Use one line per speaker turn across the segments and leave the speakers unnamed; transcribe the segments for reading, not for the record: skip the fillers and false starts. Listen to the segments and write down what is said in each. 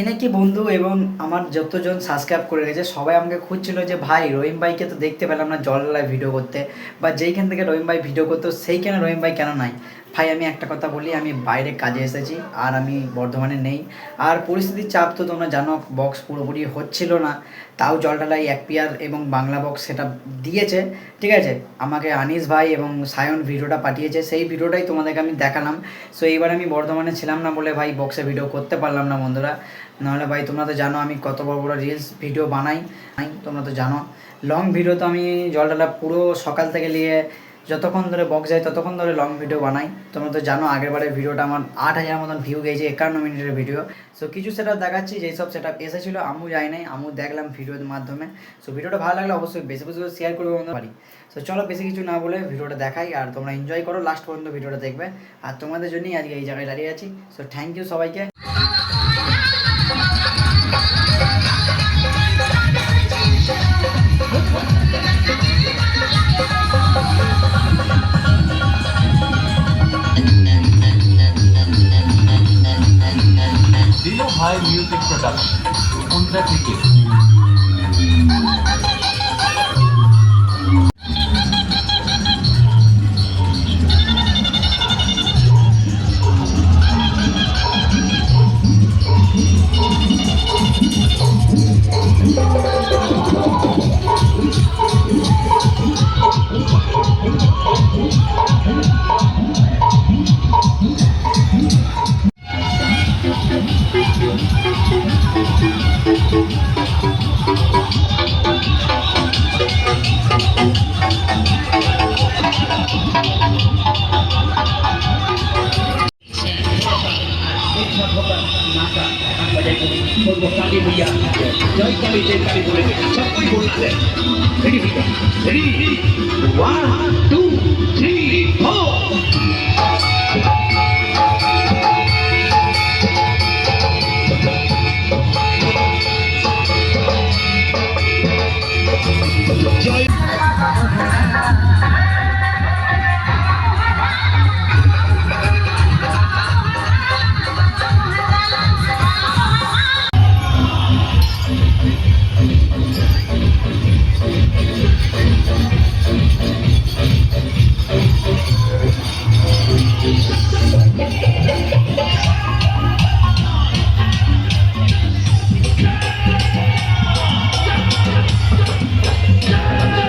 এনেকি বন্ধু এবং আমার যতজন সাবস্ক্রাইব করে গেছে সবাই আমাকে খুঁজছিল যে ভাই রহিম ভাইকে তো দেখতে পেলাম না জলডালায় ভিডিও করতে, বা যেইখান থেকে রহিম ভাই ভিডিও করতো সেইখানে রহিম ভাই কেন নাই। ভাই আমি একটা কথা বলি, আমি বাইরে কাজে এসেছি আর আমি বর্ধমানে নেই। আর পরিস্থিতির চাপ তো তোমরা জানো, বক্স পুরোপুরি হচ্ছিল না, তাও জলডালাই এক পিয়ার এবং বাংলা বক্স সেটা দিয়েছে। ঠিক আছে, আমাকে আনিস ভাই এবং সায়ন ভিডিওটা পাঠিয়েছে, সেই ভিডিওটাই তোমাদেরকে আমি দেখালাম। সো এইবার আমি বর্ধমানে ছিলাম না বলে ভাই বক্সে ভিডিও করতে পারলাম না বন্ধুরা। নাহলে ভাই তোমরা তো জানো আমি কত বড় বড় রিলস ভিডিও বানাই, তোমরা তো জানো। লং ভিডিও তো আমি জলডালা পুরো সকাল থেকে নিয়ে যতক্ষণ ধরে বক্স যায় ততক্ষণ ধরে লং ভিডিও বানাই। তোমরা তো জানো আগেরবারের ভিডিওটা আমার 8,000 মতন ভিউ গেছে, 51 মিনিটের ভিডিও। সো কিছু সেট দেখাচ্ছি, যেই সব সেট এসেছিলো আমু যায় নাই, আমু দেখলাম ভিডিওর মাধ্যমে। সো ভিডিওটা ভালো লাগলে অবশ্যই বেশি বেশি করে শেয়ার করবে বন্ধু পারি। সো চলো বেশি কিছু না বলে ভিডিওটা দেখাই, আর তোমরা এনজয় করো, লাস্ট পর্যন্ত ভিডিওটা দেখবে। আর তোমাদের জন্যই আজকে এই জায়গায় দাঁড়িয়ে আছি। সো থ্যাংক ইউ সবাইকে।
দিলো ভাই মিউজিক প্রোডাকশন কোনটা থেকে काली भैया जय काली बोले सब कोई बोलना है। रेडी भैया रेडी 1 2 3 4
Yeah.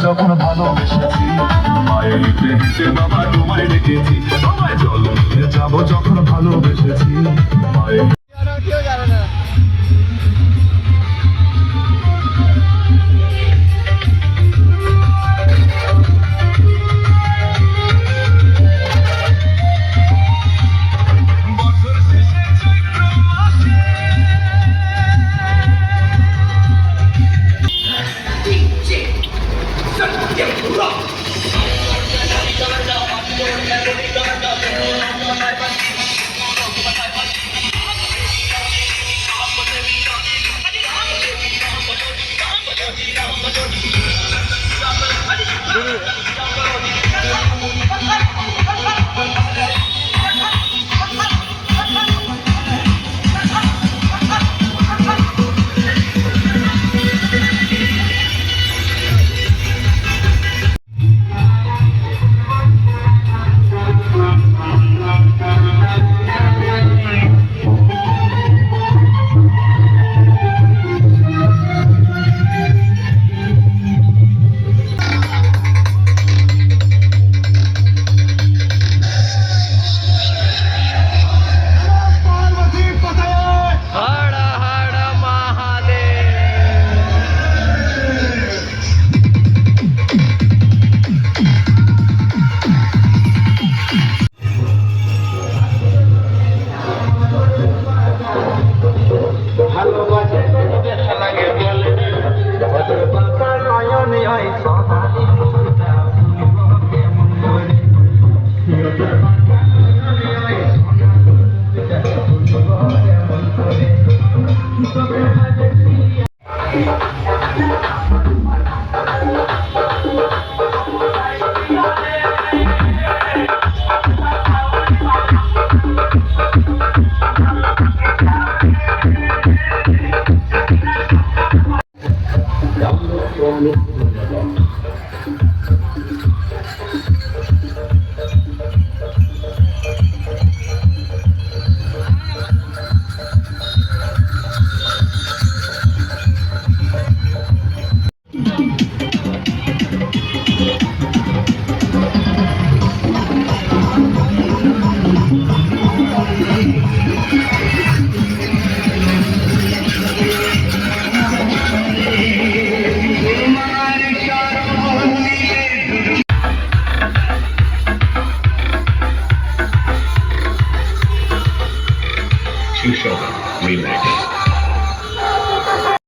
যখন ভালোবেসেছি মায়ের হেঁটে হেঁটে বাবা তোমায় ডেকেছি তোমায় জল দিয়ে যাবো যখন ভালোবেসেছি মায়ের